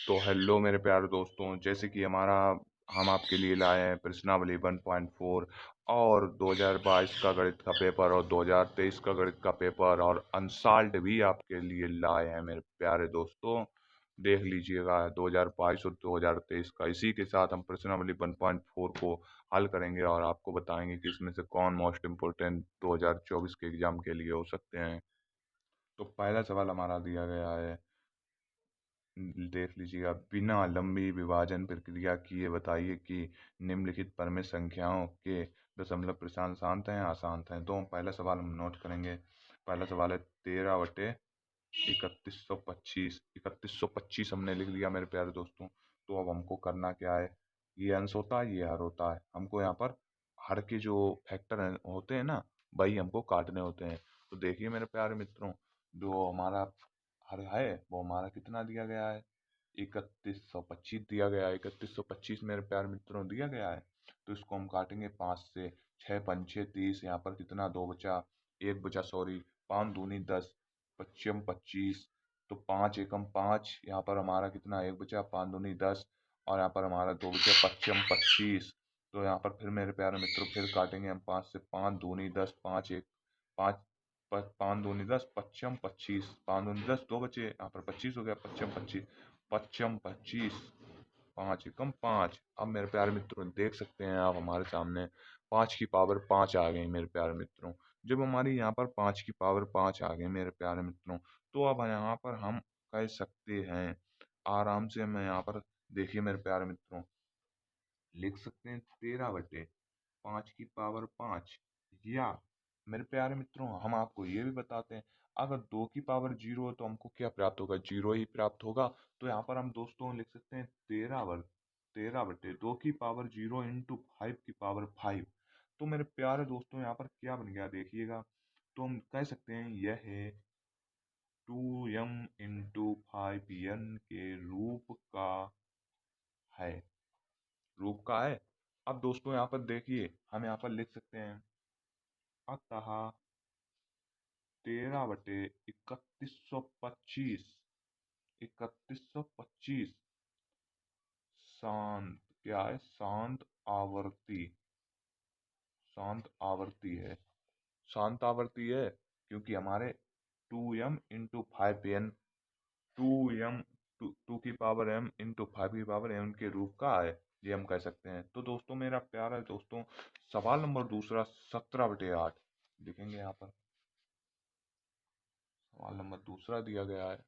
तो हेलो मेरे प्यारे दोस्तों, जैसे कि हम आपके लिए लाए हैं प्रश्नावली 1.4 और 2022 का गणित का पेपर और 2023 का गणित का पेपर और अनसॉल्व्ड भी आपके लिए लाए हैं मेरे प्यारे दोस्तों। देख लीजिएगा 2022 और 2023 का। इसी के साथ हम प्रश्नावली 1.4 को हल करेंगे और आपको बताएंगे कि इसमें से कौन मोस्ट इम्पोर्टेंट 2024 के एग्जाम के लिए हो सकते हैं। तो पहला सवाल हमारा दिया गया है, देख लीजिएगा। बिना लंबी विभाजन प्रक्रिया किए बताइए कि निम्नलिखित पर में संख्याओं के दशमलव प्रशांत शांत हैं अशांत हैं। तो पहला सवाल हम नोट करेंगे। पहला सवाल है 13/3125। 3125 हमने लिख लिया मेरे प्यारे दोस्तों। तो अब हमको करना क्या है, ये अंश होता है, ये हर होता है। हमको यहाँ पर हर के जो फैक्टर होते हैं ना, वही हमको काटने होते हैं। तो देखिए मेरे प्यारे मित्रों, जो हमारा हर है वो हमारा कितना दिया गया है, 3125 दिया गया है। 3125 मेरे प्यारे मित्रों दिया गया है। तो इसको हम काटेंगे 5 से। 6 5 6 30, यहाँ पर कितना, दो बचा, एक बचा, सॉरी, 5 दूनी 10, पच्चम 25। तो 5 एकम 5, यहाँ पर हमारा कितना, एक बचा, 5 दूनी 10, और यहाँ पर हमारा दो बचा, पच्चम 25। तो यहाँ पर फिर मेरे प्यारे मित्रों फिर काटेंगे हम 5 से। 5 दूनी 10, 5 5 दूनी 10, पच्चम 25, 5 दूनी 10, दो बचे, यहाँ पर 25 हो गया, पच्चम 25, पच्चम 25, 5 एकम 5। अब मेरे प्यारे मित्रों देख सकते हैं आप हमारे सामने 5 की पावर 5 आ गई मेरे प्यारे मित्रों। जब हमारी यहाँ पर 5 की पावर 5 आ गई मेरे प्यारे मित्रों, तो अब यहाँ पर हम कह सकते हैं आराम से। मैं यहाँ पर देखिए मेरे प्यारे मित्रों लिख सकते हैं 13/5 की पावर 5। या मेरे प्यारे मित्रों हम आपको ये भी बताते हैं, अगर 2 की पावर 0 है तो हमको क्या प्राप्त होगा, 0 ही प्राप्त होगा। तो यहाँ पर हम दोस्तों लिख सकते हैं 13/2 की पावर 0 इंटू 5 की पावर 5। तो मेरे प्यारे दोस्तों यहाँ पर क्या बन गया देखिएगा। तो हम कह सकते हैं यह है 2m इंटू 5n के है रूप का है। अब दोस्तों यहाँ पर देखिए हम यहाँ पर लिख सकते हैं, अतः 13/3125, 3125 शांत क्या है, शांत आवर्ती है। शांत आवर्ती है क्योंकि हमारे 2m इंटू 5n, 2m, 2 की पावर m इंटू 5 की पावर n के रूप का है, ये हम कह सकते हैं। तो दोस्तों मेरा प्यारा दोस्तों सवाल नंबर दूसरा 17/8 लिखेंगे यहाँ पर। सवाल नंबर दूसरा दिया गया है,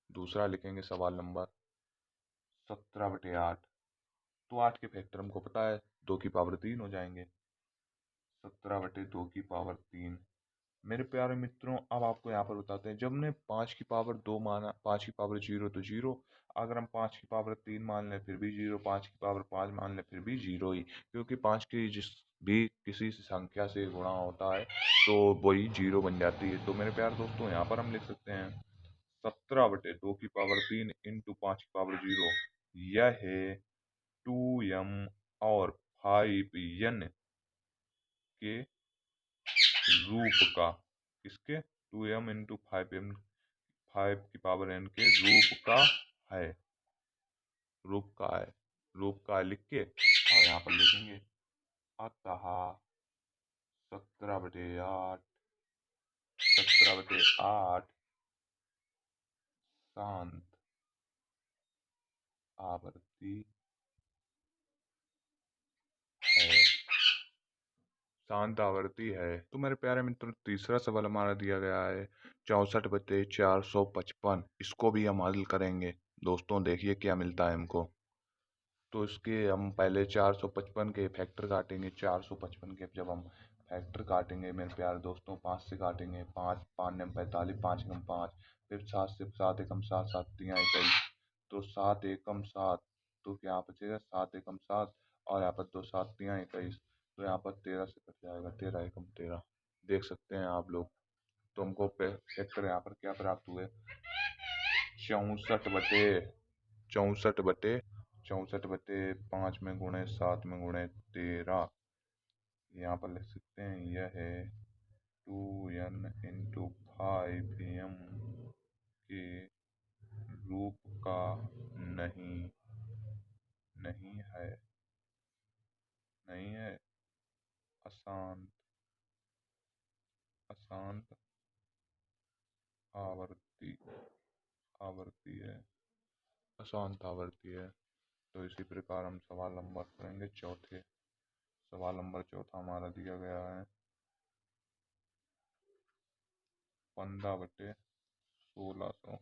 दूसरा लिखेंगे सवाल नंबर 17/8। तो 8 के फैक्टर हमको पता है, 2 की पावर 3 हो जाएंगे। 17/2 की पावर 3। मेरे प्यारे मित्रों अब आपको यहाँ पर बताते हैं, जब हमने 5 की पावर 2 माना, 5 की पावर 0 तो 0, अगर हम 5 की पावर 3 मान लें फिर भी 0, 5 की पावर 5 मान लें फिर भी 0 ही, क्योंकि 5 की जिस भी किसी संख्या से गुणा होता है तो वही 0 बन जाती है। तो मेरे प्यारे दोस्तों यहाँ पर हम लिख सकते हैं 17/2 की पावर 3 इंटू 5 की पावर 0, यह है 2m और 5n के रूप का। किसके, 2m इंटू 5n, 5 की पावर n के है, रूप का है लिख के और यहाँ पर लिखेंगे, अतः 17/8, 17/8 शांत आवर्ती है, शांत आवर्ती है। तो मेरे प्यारे मित्रों तीसरा सवाल हमारा दिया गया है 64/455। इसको भी हम हल करेंगे दोस्तों, देखिए क्या मिलता है हमको। तो इसके हम पहले 455 के फैक्टर काटेंगे। 455 के जब हम फैक्टर काटेंगे मेरे प्यारे दोस्तों, 5 से काटेंगे, 5 5 नम 45, 5 एकम 5, फिर 7 से, 7 एकम 7, 7 तिया 21, तो 7 एकम 7, तो क्या बचेगा, 7 एकम 7, और यहाँ पर 2 7 तिया 21, तो यहाँ पर 13 से कट जाएगा, 13 एकम 13, देख सकते हैं आप लोग। तो हमको फैक्टर यहाँ पर क्या प्राप्त हुए, 64/64/5 में गुणे 7 में गुणे 13। यहाँ पर लिख सकते हैं यह है 2n इंटू 5m के रूप का नहीं नहीं है नहीं है अशांत अशांत आवर्ती आवर्ती है अशांत आवर्ती है। तो इसी प्रकार हम सवाल नंबर करेंगे चौथे। सवाल नंबर चौथा हमारा दिया गया है 15/1600।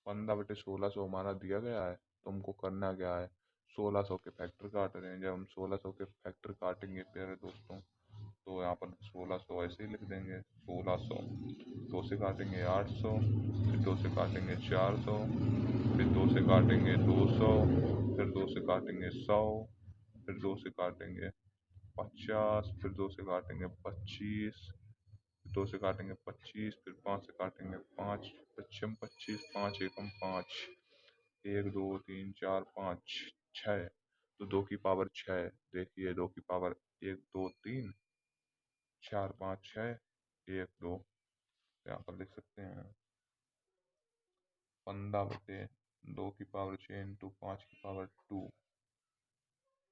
15/1600 हमारा दिया गया है, तो हमको करना क्या है, 1600 के फैक्टर काट रहे हैं। जब हम 1600 के फैक्टर काटेंगे प्यारे दोस्तों, तो यहाँ पर 1600 ऐसे ही लिख देंगे 1600। 2 से काटेंगे 800, फिर 2 से काटेंगे 400, फिर 2 से काटेंगे 200, फिर 2 से काटेंगे 100, फिर 2 से काटेंगे 50, फिर 2 से काटेंगे 25, 2 से काटेंगे 25, फिर 5 से काटेंगे 5 पच्चम 25, 5 एकम 5, 1 2 3 4 5 6। तो 2 की पावर 6, देखिए 2 की पावर 1 2 3 4 5 6 1 2, यहाँ पर लिख सकते हैं 15/2 की पावर 6 इंटू 5 की पावर 2,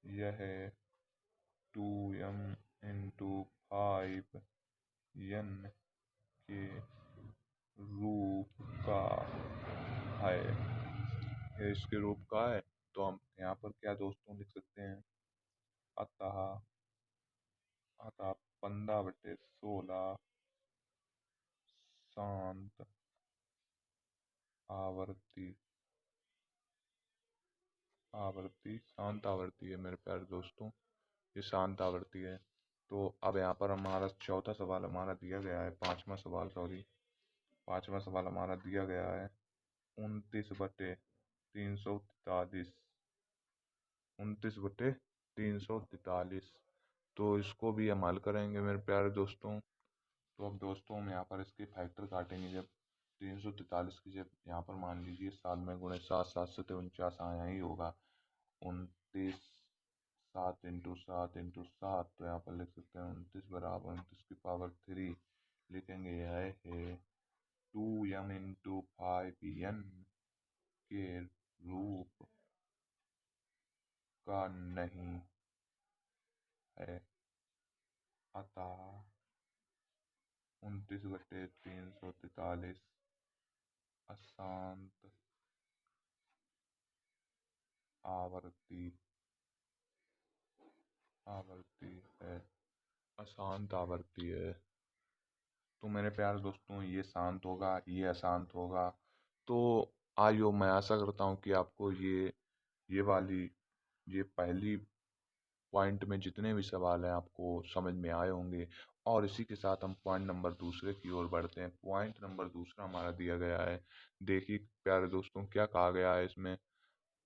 यह है 2m इंटू 5n के रूप का है। ये इसके रूप का है। तो हम यहाँ पर क्या दोस्तों लिख सकते हैं, अतः अतः 15/16 शांत आवर्ती आवर्ती शांत आवर्ती है मेरे प्यारे दोस्तों, ये शांत आवर्ती है। तो अब यहाँ पर हमारा चौथा सवाल हमारा दिया गया है, पांचवा सवाल हमारा दिया गया है 29/343। 29/343। तो इसको भी हम हल करेंगे मेरे प्यारे दोस्तों। तो अब दोस्तों हम यहाँ पर इसके फैक्टर काटेंगे। जब 343 की जब यहाँ पर मान लीजिए 7 में गुणे 7, 7 से 49 आया ही होगा। 29 7 इंटू 7 इंटू 7, तो यहाँ पर लिख सकते हैं 29 बराबर 29 की पावर 3 लिखेंगे। यह है 2m इंटू 5n के रूप का नहीं है। अतः 29/343 अशांत आवर्ती आवर्ती है अशांत आवर्ती है। तो मेरे प्यारे दोस्तों, ये शांत होगा, ये अशांत होगा। तो आइयो, मैं आशा करता हूँ कि आपको ये वाली ये पहली पॉइंट में जितने भी सवाल हैं आपको समझ में आए होंगे। और इसी के साथ हम पॉइंट नंबर दूसरे की ओर बढ़ते हैं। पॉइंट नंबर दूसरा हमारा दिया गया है, देखिए प्यारे दोस्तों क्या कहा गया है इसमें।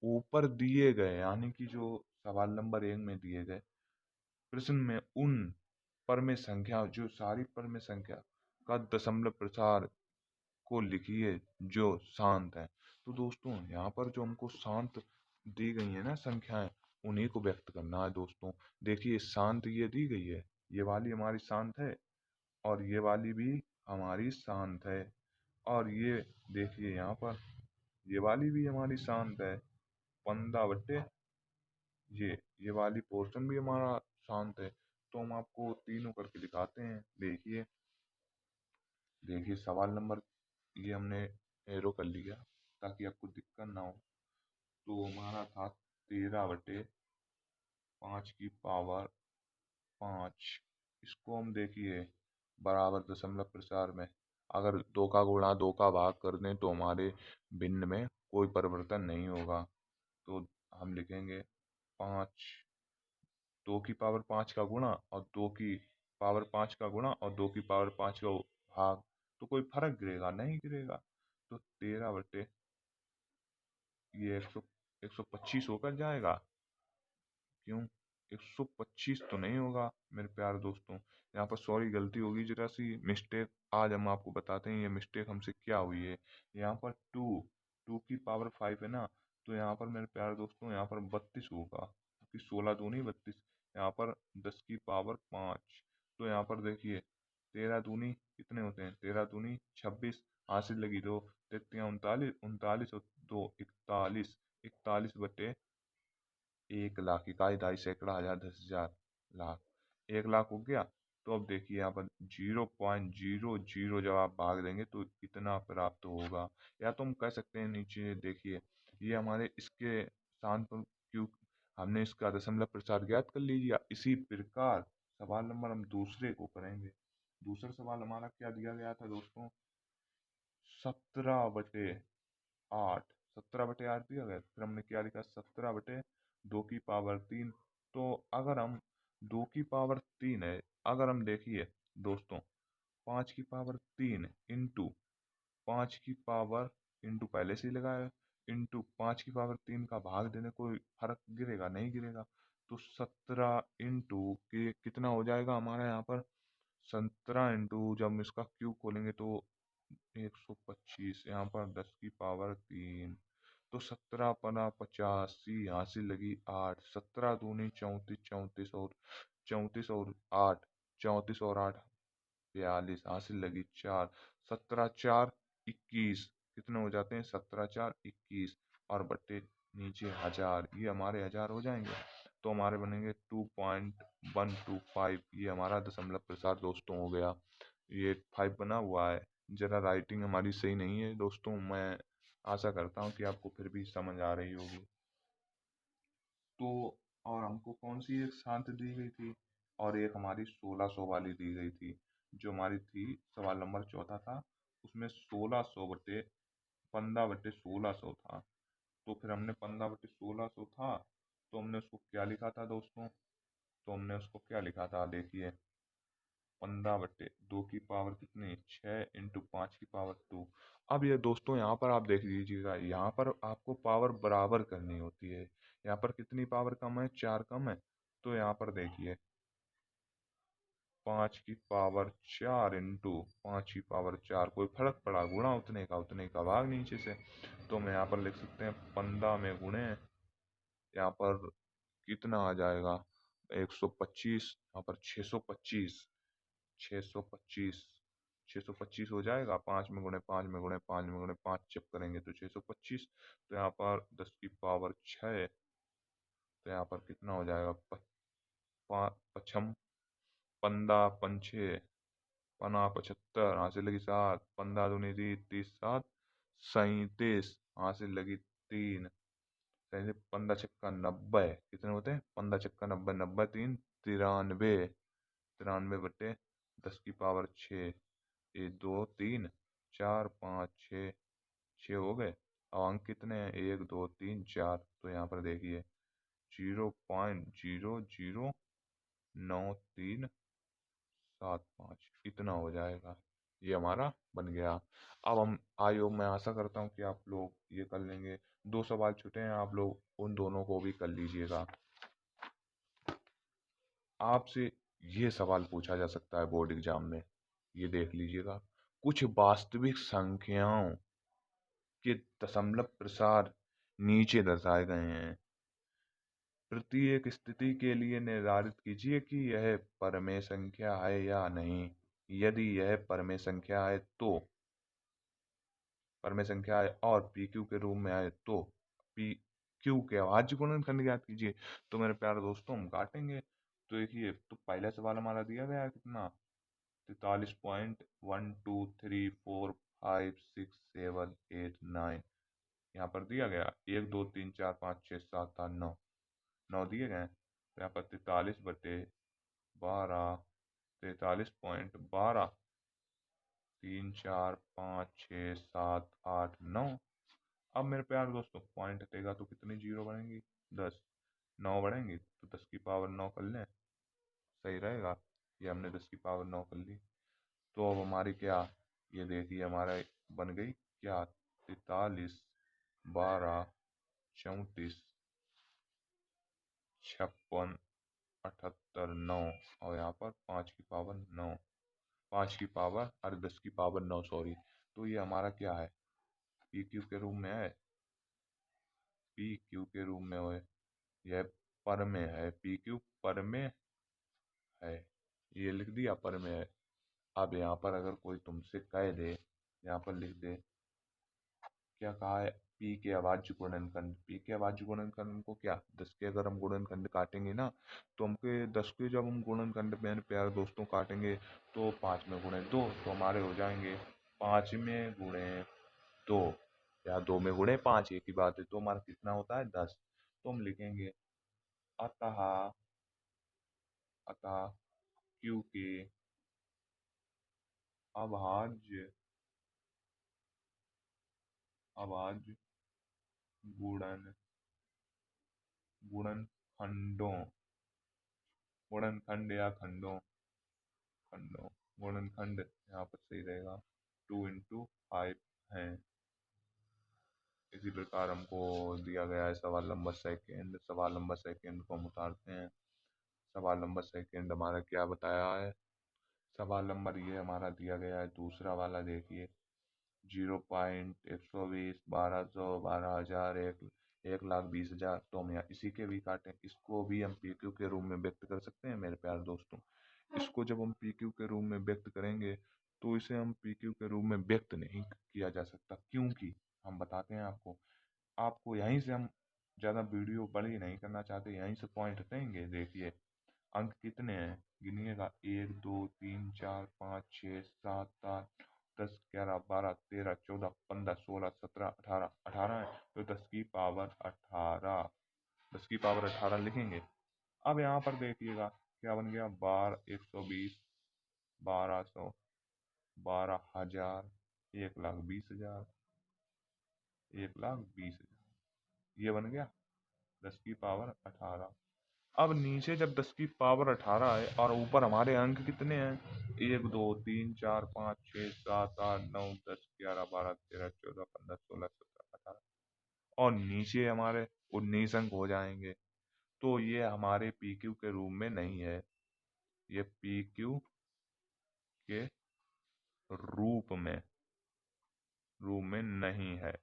ऊपर दिए गए यानी कि जो सवाल नंबर 1 में दिए गए प्रश्न में उन परमेय संख्या, जो सारी परमेय संख्या का दशमलव प्रसार को लिखिए जो शांत है। तो दोस्तों यहाँ पर जो हमको शांत दी गई है ना संख्याएं, उन्हीं को व्यक्त करना है दोस्तों। देखिए शांत ये दी गई है, ये वाली हमारी शांत है, और ये वाली भी हमारी शांत है। और ये देखिए यहाँ पर ये वाली भी हमारी शांत है। 15/, ये वाली पोर्शन भी हमारा शांत है। तो हम आपको तीनों करके दिखाते हैं। देखिए देखिए सवाल नंबर, ये हमने एरो कर लिया ताकि आपको दिक्कत ना हो। तो हमारा था 13/5 की पावर 5। इसको हम देखिए बराबर दशमलव प्रसार में अगर 2 का गुणा 2 का भाग कर दें तो हमारे भिन्न में कोई परिवर्तन नहीं होगा। तो हम लिखेंगे 5, 2 की पावर 5 का गुणा और 2 की पावर 5 का गुणा और 2 की पावर 5 का भाग, तो कोई फर्क गिरेगा नहीं गिरेगा। तो 13/, ये 125 होकर जाएगा। क्यों 125 तो नहीं होगा मेरे प्यारे दोस्तों, यहाँ पर सॉरी गलती होगी, जरा सी मिस्टेक। आज हम आपको बताते हैं ये मिस्टेक हमसे क्या हुई है। यहाँ पर 2 की पावर 5 है ना, तो यहाँ पर मेरे प्यारे दोस्तों यहाँ पर 32 होगा, क्योंकि 16 दूनी 32। यहाँ पर 10 की पावर 5, तो यहाँ पर देखिए 13 दूनी कितने होते हैं, 13 दूनी 26, हासिल लगी दो, तिहत्तियाँ उनतालीस, उनतालीस और दो इकतालीस, इकतालीस बटे 1 लाख, इकाई, दहाई, सैकड़ा, हजार, 10,000, लाख, 1 लाख हो गया। तो अब देखिए यहाँ पर 0.00 जब आप भाग देंगे तो इतना प्राप्त होगा। या तो हम कह सकते हैं, नीचे देखिए, ये हमारे इसके स्थान पर क्यों, हमने इसका दशमलव प्रसार ज्ञात कर लीजिए। इसी प्रकार सवाल नंबर हम दूसरे को करेंगे। दूसरा सवाल हमारा क्या दिया गया था दोस्तों, 17/8, 17/8 दिया गया। फिर हमने क्या लिखा, 17/2 की पावर 3। तो अगर हम 2 की पावर 3 है, अगर हम देखिए दोस्तों, 5 की पावर 3 इंटू 5 की पावर, इंटू पहले से ही लगाया, इंटू 5 की पावर 3 का भाग देने, कोई फर्क गिरेगा नहीं गिरेगा। तो 17 इंटू के कितना हो जाएगा हमारा यहाँ पर, 17 इंटू जब हम इसका क्यूब खोलेंगे तो 125, यहाँ पर 10 की पावर 3, तो 17×50, हासिल लगी 8, 17 दूनी 34, 34 और 8, 42, हासिल लगी 4, 17×4 = 21, कितने हो जाते हैं, 17×4 = 21, और बट्टे नीचे 1000, ये हमारे 1000 हो जाएंगे। तो हमारे बनेंगे 2.125, ये हमारा दशमलव प्रसार दोस्तों हो गया। ये 5 बना हुआ है, जरा राइटिंग हमारी सही नहीं है दोस्तों, मैं आशा करता हूँ कि आपको फिर भी समझ आ रही होगी। तो और हमको कौन सी एक शांत दी गई थी, और एक हमारी 1600 वाली दी गई थी, जो हमारी थी सवाल नंबर चौथा था, उसमें 15/1600 था। तो फिर हमने 15/1600 था, तो हमने उसको क्या लिखा था दोस्तों, तो हमने उसको क्या लिखा था, देखिए, 15/2 की पावर कितनी, 6 इंटू 5 की पावर 2। अब ये दोस्तों यहाँ पर आप देख लीजिएगा, यहाँ पर आपको पावर बराबर करनी होती है। यहाँ पर कितनी पावर कम है, 4 कम है। तो यहाँ पर देखिए, 5 की पावर 4 इंटू 5 की पावर 4, कोई फर्क पड़ा, गुणा उतने का भाग नीचे से। तो हम यहाँ पर लिख सकते हैं 15 में गुणे, यहाँ पर कितना आ जाएगा, 125, यहाँ पर 625, 625, 625 हो जाएगा। 5 में गुणे 5 में गुणे 5 जब करेंगे तो 625। तो यहाँ पर 10 की पावर 6, तो यहाँ पर कितना हो जाएगा, पछम, 15×5 = 75, हासिल लगी 7, 15 दूनी 30, 7 37, हासिल लगी 3, 15×6 = 90, कितने होते हैं, 15×6 = 90, 90×3 = 93, 93/10 की पावर 6, ये 2 3 4 5 6, 6 हो गए। अब अंक कितने हैं, 1 2 3 4। तो यहाँ पर देखिए 0.009375, इतना हो जाएगा, ये हमारा बन गया। अब हम आयो, मैं आशा करता हूँ कि आप लोग ये कर लेंगे। 2 सवाल छूटे हैं, आप लोग उन दोनों को भी कर लीजिएगा। आपसे ये सवाल पूछा जा सकता है बोर्ड एग्जाम में, ये देख लीजिएगा, कुछ वास्तविक संख्याओं के दशमलव प्रसार नीचे दर्शाए गए हैं। प्रत्येक स्थिति के लिए निर्धारित कीजिए कि यह परमेय संख्या है या नहीं। यदि यह परमेय संख्या है तो, परमेय संख्या है और पी क्यू के रूप में आए तो पी क्यू के अभाज्य गुणनखंड ज्ञात कीजिए। तो मेरे प्यारे दोस्तों, हम काटेंगे। तो देखिए, तो पहला सवाल हमारा दिया गया है कितना, 43.1 2 3 4 5 6 7 8 9, यहाँ पर दिया गया 1 2 3 4 5 6 7 8 9, 9 दिए गए। तो यहाँ पर 43/12, 43.12, 3 4 5 6 7 8 9। अब मेरे प्यारे दोस्तों, पॉइंट हटेगा तो कितनी जीरो बढ़ेंगी, 10, 9 बढ़ेंगी, तो 10 की पावर 9 कर लें, सही रहेगा। ये हमने 10 की पावर 9 कर ली। तो अब हमारी क्या, ये देखिए हमारा बन गई क्या, 43, 12, 34, 56, 78, 9, और यहाँ पर 5 की पावर 9, 5 की पावर, अरे 10 की पावर 9, सॉरी। तो ये हमारा क्या है, पी क्यू के रूप में है, पी क्यू के रूप में है, यह पर में है, पी क्यू पर में है, ये लिख दिया पर में है। अब यहाँ पर अगर कोई तुमसे कह दे यहाँ पर लिख दे, क्या कहा है, पी के अभाज्य गुणनखंड। पी के अभाज्य गुणनखंड को क्या, 10 के अगर हम गुणनखंड काटेंगे ना, तो हमके 10 के जब हम गुणनखंड मेरे प्यारे दोस्तों काटेंगे तो 5 में गुणे 2 तो हमारे हो जाएंगे 5 में गुणे 2 या 2 में गुणे 5, एक ही बात है। तो हमारा कितना होता है, 10। तो हम लिखेंगे अतः अतः क्यू के अभाज्य अभाज्य गुणन गुणनखंडों गुणनखंड या खंडों गुणनखंड यहाँ पर सही रहेगा, 2 into 5 है। इसी प्रकार हमको दिया गया है सवाल नंबर सेकेंड। सवाल नंबर सेकेंड को हम उतारते हैं। सवाल नंबर सेकेंड हमारा क्या बताया है, सवाल नंबर ये हमारा दिया गया है दूसरा वाला, देखिए 0.120 1200 12,000 1,20,000। तो हम यहाँ इसी के भी काटें, इसको भी हम पी क्यू के रूप में व्यक्त कर सकते हैं मेरे प्यारे दोस्तों। इसको जब हम पी क्यू के रूप में व्यक्त करेंगे तो इसे हम पी क्यू के रूप में व्यक्त नहीं किया जा सकता, क्योंकि हम बताते हैं आपको। आपको यहीं से हम ज़्यादा वीडियो बड़ी नहीं करना चाहते, यहीं से पॉइंट देंगे। देखिए अंक कितने हैं, गिनिएगा, 1 2 3 4 5 6 7 8 10 11 12 13 14 15 16 17 18 18 है, तो 10 की पावर 18, 10 की पावर 18 लिखेंगे। अब यहाँ पर देखिएगा क्या बन गया, 120 1200 12,000 1,20,000 1,20,000, ये बन गया 10 की पावर 18। अब नीचे जब 10 की पावर 18 है और ऊपर हमारे अंक कितने हैं, 1 2 3 4 5 6 7 8 9 10 11 12 13 14 15 16 17 18 और नीचे हमारे 19 अंक हो जाएंगे। तो ये हमारे पी क्यू के रूप में नहीं है, ये पी क्यू के रूप में नहीं है,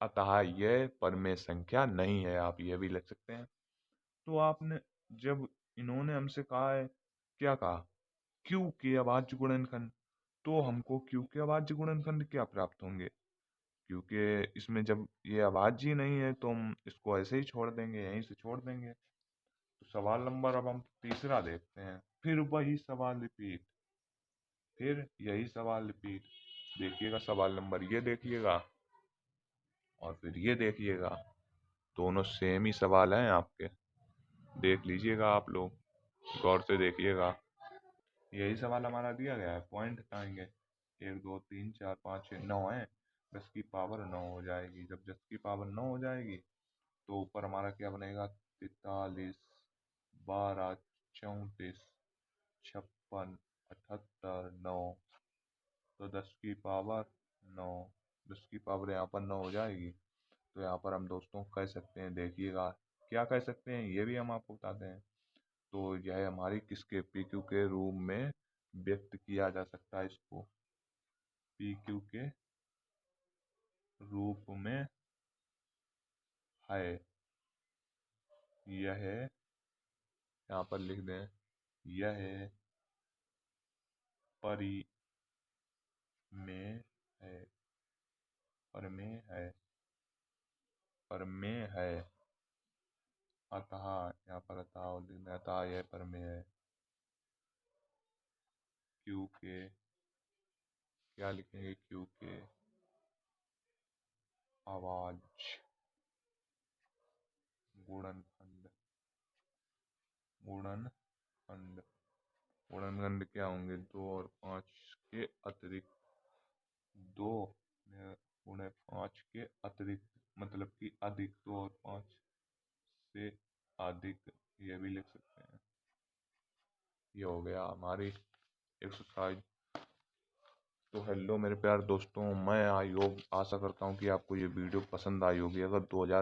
अतः यह परमेय संख्या नहीं है। आप ये भी लिख सकते हैं। तो आपने जब इन्होंने हमसे कहा है, क्या कहा, क्यू के अभाज्य गुणनखंड, तो हमको क्यू के अभाज्य गुणनखंड क्या प्राप्त होंगे, क्योंकि इसमें जब ये अभाज्य ही नहीं है तो हम इसको ऐसे ही छोड़ देंगे, यहीं से छोड़ देंगे। तो सवाल नंबर अब हम तीसरा देखते हैं। फिर वही सवाल रिपीट, फिर यही सवाल रिपीट। देखिएगा सवाल नंबर ये देखिएगा और फिर ये देखिएगा, दोनों सेम ही सवाल हैं आपके, देख लीजिएगा आप लोग, गौर से देखिएगा। यही सवाल हमारा दिया गया है, पॉइंट हटाएंगे, 1 2 3 4 5 6 9 है, 10 की पावर 9 हो जाएगी। जब 10 की पावर 9 हो जाएगी तो ऊपर हमारा क्या बनेगा, 43 12 34 56 78 9, तो 10 की पावर 9, 10 की पावर यहाँ पर 9 हो जाएगी। तो यहाँ पर हम दोस्तों कह सकते हैं, देखिएगा क्या कह सकते हैं, ये भी हम आपको बताते हैं। तो यह हमारी किसके, पी क्यू के रूप में व्यक्त किया जा सकता है। इसको पी क्यू के रूप में है, यह यहाँ पर लिख दें, यह परिमेय है, परमेय है, परमेय है। अतः यहाँ पर अतः लिख दें, अतः यह परमेय है। क्यू के, क्या लिखेंगे, क्यू के अभाज्य गुणनखंड, गुणनखंड गुणनखंड क्या होंगे, 2 और 5 के अतिरिक्त, 2 गुणे 5 के अतिरिक्त, मतलब कि अधिक, 2 और 5 से अधिक, ये भी लिख सकते हैं। ये हो गया हमारी एक्सरसाइज। तो हेलो मेरे प्यारे दोस्तों, मैं आई होप आशा करता हूँ कि आपको ये वीडियो पसंद आई होगी। अगर 2000